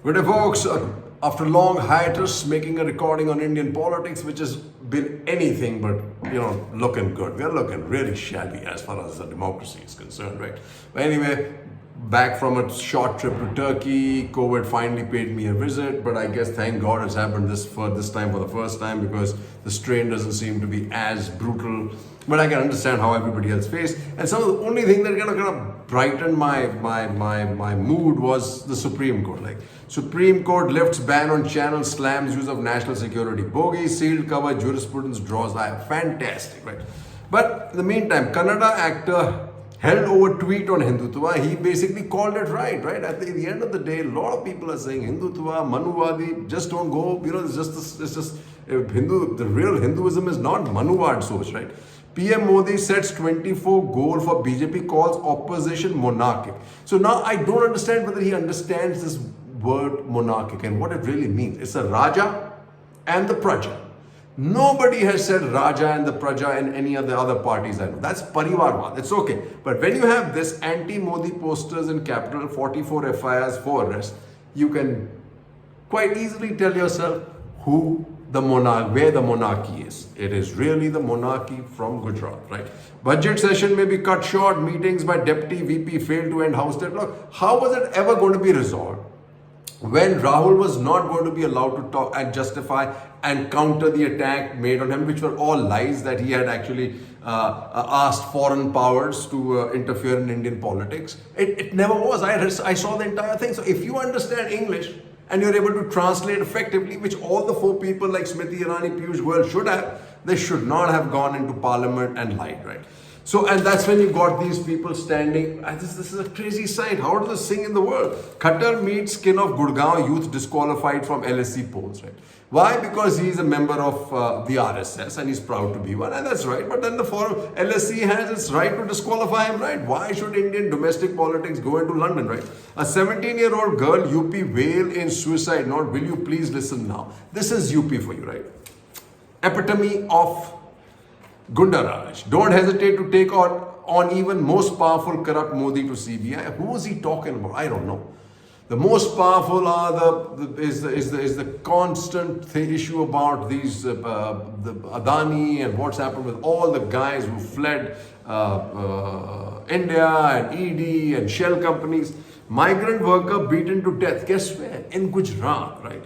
Good day, folks. After a long hiatus, making a recording on Indian politics, which has been anything but, looking good. We are looking really shabby as far as the democracy is concerned, right? But anyway, back from a short trip to Turkey, COVID finally paid me a visit, but I guess thank God it's happened this time for the first time because the strain doesn't seem to be as brutal. But I can understand how everybody else faced. And some of the only thing that kind of brightened my mood was the Supreme Court. Like Supreme Court lifts ban on channel slams use of national security. Bogie, sealed cover, jurisprudence draws. Fantastic, right? But in the meantime, Kannada actor held over tweet on Hindutva. He basically called it right? At the end of the day, a lot of people are saying Hindutva, Manuvadi, just don't go. It's just the real Hinduism is not Manuvad soch, right? PM Modi sets 24 goal for BJP, calls opposition monarchic. So now I don't understand whether he understands this word monarchic and what it really means. It's a Raja and the Praja. Nobody has said Raja and the Praja in any of the other parties I know. That's Parivarwad. It's okay. But when you have this anti-Modi posters in capital, 44 FIRs for arrest, you can quite easily tell yourself who the monarch, where the monarchy is. It is really the monarchy from Gujarat, right? Budget session may be cut short, meetings by deputy VP failed to end house deadlock. How was it ever going to be resolved when Rahul was not going to be allowed to talk and justify and counter the attack made on him, which were all lies that he had actually asked foreign powers to interfere in Indian politics? It never was. I saw the entire thing. So if you understand English, and you're able to translate effectively, which all the four people like Smriti Irani, Piyush Goyal should have, they should not have gone into parliament and lied, right? So, and that's when you got these people standing. This is a crazy sight. How does this thing in the world? Khattar meets skin of Gurgaon youth disqualified from LSC polls, right? Why? Because he's a member of the RSS and he's proud to be one, and that's right. But then the forum LSC has its right to disqualify him, right? Why should Indian domestic politics go into London, right? A 17-year-old girl, UP wail in suicide note. Will you please listen now? This is UP for you, right? Epitome of Gundaraj. Don't hesitate to take on even most powerful corrupt Modi to CBI. Who is he talking about? I don't know. The most powerful are is the constant issue about these the Adani and what's happened with all the guys who fled India and ED and shell companies. Migrant worker beaten to death. Guess where? In Gujarat, right?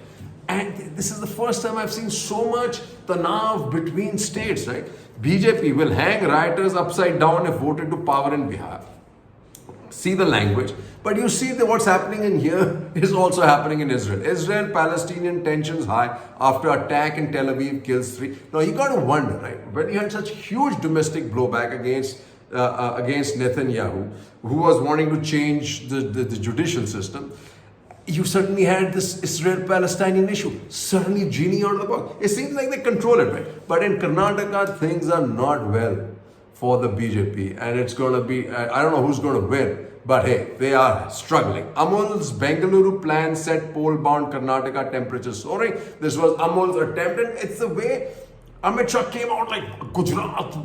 And this is the first time I've seen so much tanav between states, right? BJP will hang rioters upside down if voted to power in Bihar. See the language. But you see that what's happening in here is also happening in Israel. Israel-Palestinian tensions high after attack in Tel Aviv kills 3. Now you got to wonder, right? When you had such huge domestic blowback against Netanyahu, who was wanting to change the judicial system, you certainly had this Israel-Palestinian issue. Certainly genie out of the box. It seems like they control it, right? But in Karnataka, things are not well for the BJP. And it's going to be, I don't know who's going to win. But hey, they are struggling. Amul's Bengaluru plan set pole-bound Karnataka temperature soaring. This was Amul's attempt, and it's the way Amit Shah came out like Gujarat's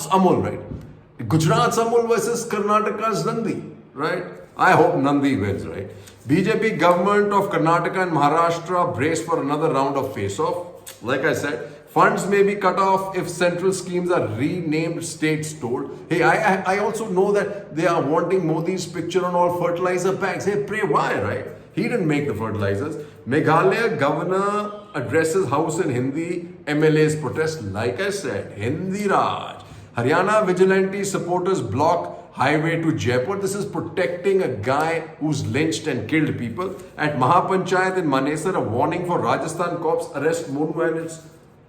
Amul, right? Gujarat's Amul versus Karnataka's Nandi, right? I hope Nandi wins, right? BJP government of Karnataka and Maharashtra brace for another round of face-off. Like I said, funds may be cut off if central schemes are renamed state stored. Hey, I also know that they are wanting Modi's picture on all fertilizer bags. Hey, pray why, right? He didn't make the fertilizers. Meghalaya governor addresses house in Hindi. MLA's protest. Like I said, Hindi Raj. Haryana vigilante supporters block highway to Jaipur. This is protecting a guy who's lynched and killed people. At Mahapanchayat in Manesar, a warning for Rajasthan cops arrest Monu and its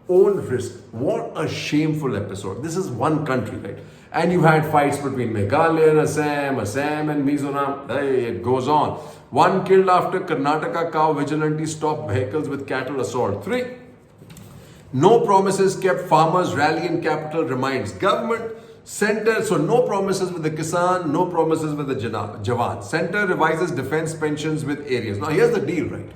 own risk. What a shameful episode. This is one country, right? And you had fights between Meghalaya and Assam and Mizoram. Hey, it goes on. One killed after Karnataka cow vigilante stopped vehicles with cattle assault. 3. No promises kept. Farmers rally in capital reminds government. Center, so no promises with the Kisan, no promises with the Jawan. Center revises defense pensions with areas. Now here's the deal, right?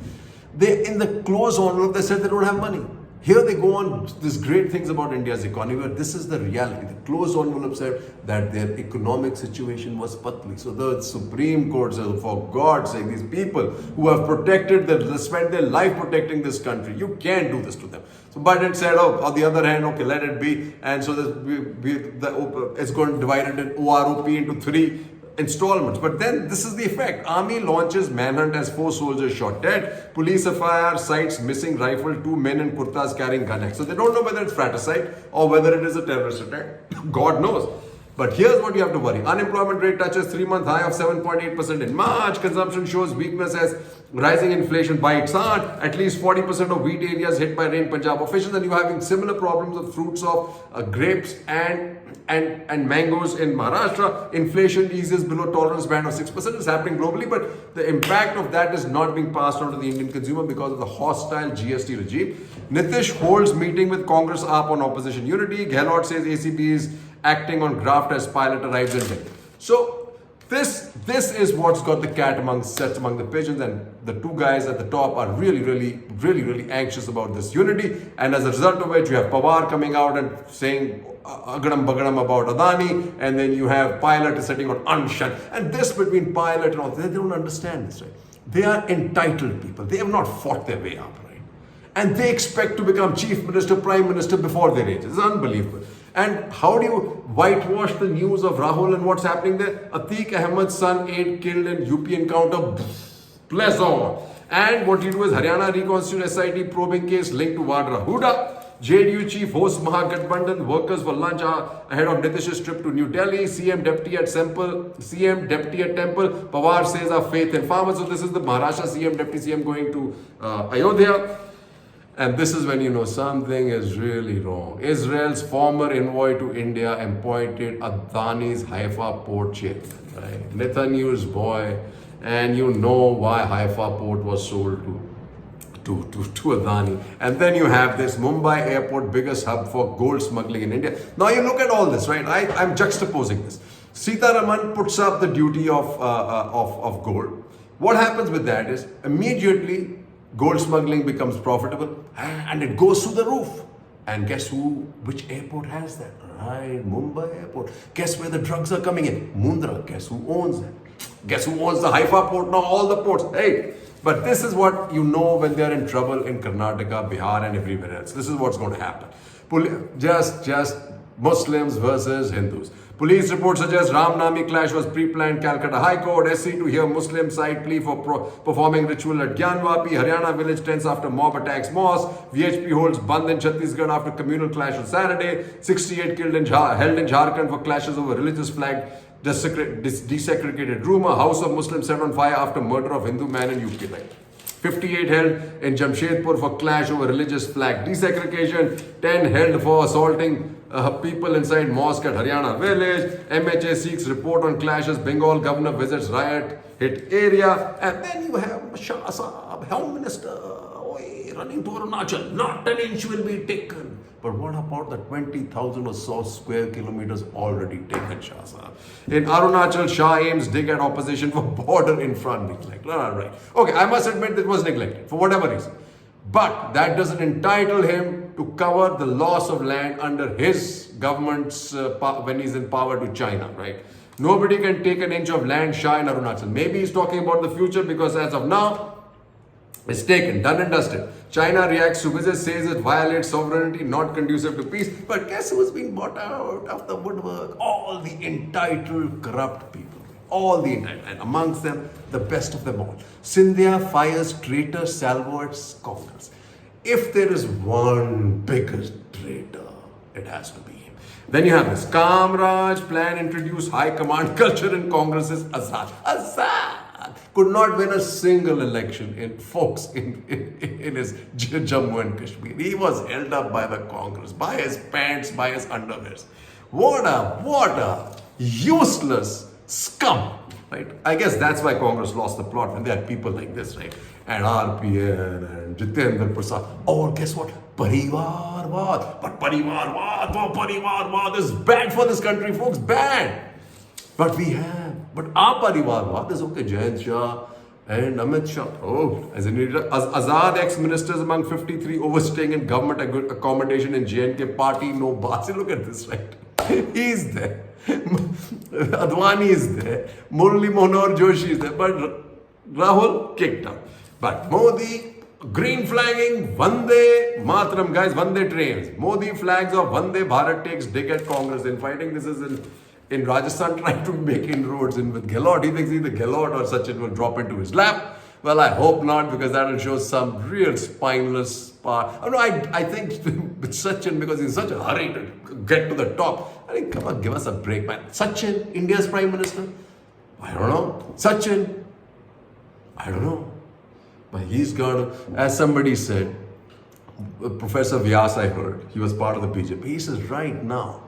They, in the close envelope, they said they don't have money. Here they go on these great things about India's economy, but this is the reality. The closed envelope said that their economic situation was patly. So the Supreme Court says, for God's sake, these people who have spent their life protecting this country, you can't do this to them. So, but it said, oh, on the other hand, okay, let it be. And so it's going to divide it in OROP into 3 installments. But then this is the effect. Army launches manhunt as 4 soldiers shot dead. Police FIR cites missing rifle, 2 men in kurtas carrying gun axe. So they don't know whether it's fratricide or whether it is a terrorist attack. God knows. But here's what you have to worry. Unemployment rate touches 3-month high of 7.8% in March. Consumption shows weakness as rising inflation bites hard. At least 40% of wheat areas hit by rain, Punjab officials. And you're having similar problems of fruits of grapes and mangoes in Maharashtra. Inflation eases below tolerance band of 6%. It's happening globally, but the impact of that is not being passed on to the Indian consumer because of the hostile GST regime. Nitish holds meeting with Congress up on opposition unity. Gehlot says ACB is acting on graft as pilot arrives in Delhi. So this is what's got the cat among the pigeons, and the 2 guys at the top are really anxious about this unity. And as a result of which, you have Pawar coming out and saying agadam bagadam about Adani, and then you have Pilot sitting on Anshan. And this between Pilot and all, they don't understand this, right? They are entitled people. They have not fought their way up, right? And they expect to become chief minister, prime minister before their age. It's unbelievable. And how do you whitewash the news of Rahul and what's happening there? Atiq Ahmed's son, 8 killed in UP encounter. Pleasant. And what you do is Haryana reconstitute SIT probing case linked to Vadra. Huda. JDU chief hosts Mahagathbandhan workers for lunch ahead of Nitish's trip to New Delhi. CM deputy at Temple. Pawar says our faith in farmers. So this is the Maharashtra CM, deputy CM going to Ayodhya. And this is when you know something is really wrong. Israel's former envoy to India appointed Adani's Haifa port chairman, right? Netanyahu's boy, and you know why Haifa port was sold to Adani. And then you have this Mumbai airport, biggest hub for gold smuggling in India. Now you look at all this, right? I'm juxtaposing this. Sitaraman puts up the duty of gold. What happens with that is immediately gold smuggling becomes profitable and it goes through the roof. And guess which airport has that? Right, Mumbai airport. Guess where the drugs are coming in? Mundra. Guess who owns that? Guess who owns the Haifa port? Now all the ports. Hey, but this is what you know when they're in trouble in Karnataka, Bihar and everywhere else. This is what's going to happen. Just Muslims versus Hindus. Police report suggests Ram Nami clash was pre-planned. Calcutta High Court, SC to hear Muslim side plea for performing ritual at Gyanvapi. Haryana village tense after mob attacks mosque. VHP holds Bandh in Chhattisgarh after communal clash on Saturday. 68 held in Jharkhand for clashes over religious flag. Desegregated rumor. House of Muslims set on fire after murder of Hindu man in UP. 58 held in Jamshedpur for clash over religious flag desegregation. 10 held for assaulting people inside mosque at Haryana village. MHA seeks report on clashes. Bengal governor visits riot hit area. And then you have Shah Saab, Home Minister, running to Arunachal. Not an inch will be taken. But what about the 20,000 or so square kilometers already taken, Shah Saab? In Arunachal, Shah aims dig at opposition for border infra neglect. Right. Okay, I must admit that was neglected for whatever reason. But that doesn't entitle him to cover the loss of land under his government's when he's in power to China, right? Nobody can take an inch of land Shah in Arunachal. Maybe he's talking about the future because as of now, it's taken, done and dusted. China reacts to visit, says it violates sovereignty, not conducive to peace. But guess who's been bought out of the woodwork? All the entitled, corrupt people. All the entitled. And amongst them, the best of them all. Scindia fires traitor salvo at Congress. If there is one biggest traitor, it has to be him. Then you have this Kamraj plan introduce high command culture in Congress's Azad. Azad could not win a single election in his Jammu and Kashmir. He was held up by the Congress, by his pants, by his underwears. What a useless scum, right? I guess that's why Congress lost the plot when they had people like this, right? And RPN and Jitendra Prasad. Oh, guess what? Parivarvad. But Parivarvad is bad for this country, folks. Bad. But our Parivarvad is okay. Jayant Shah, And Amit Shah, oh, as in Azad ex-ministers among 53 overstaying in government accommodation in J&K party, no basi. Look at this, right? He's there. Advani is there. Murli Manohar Joshi is there. But Rahul kicked out. But Modi, green flagging, Vande Mataram, guys, Vande trains. Modi flags of Vande Bharat takes dig at Congress in fighting. This is in Rajasthan trying to make inroads in with Gehlot. He thinks either Gehlot or Sachin will drop into his lap. Well, I hope not, because that will show some real spineless part. Oh, no, I think with Sachin, because he's in such a hurry to get to the top. I think, come on, give us a break, man. Sachin, India's Prime Minister? I don't know. Sachin? I don't know. But he's got, as somebody said, Professor Vyas, I heard, he was part of the BJP. He says right now,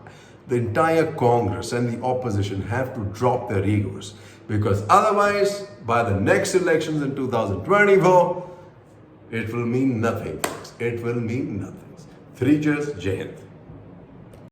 the entire Congress and the opposition have to drop their egos, because otherwise, by the next elections in 2024, it will mean nothing. It will mean nothing. Three cheers, Jai Hind.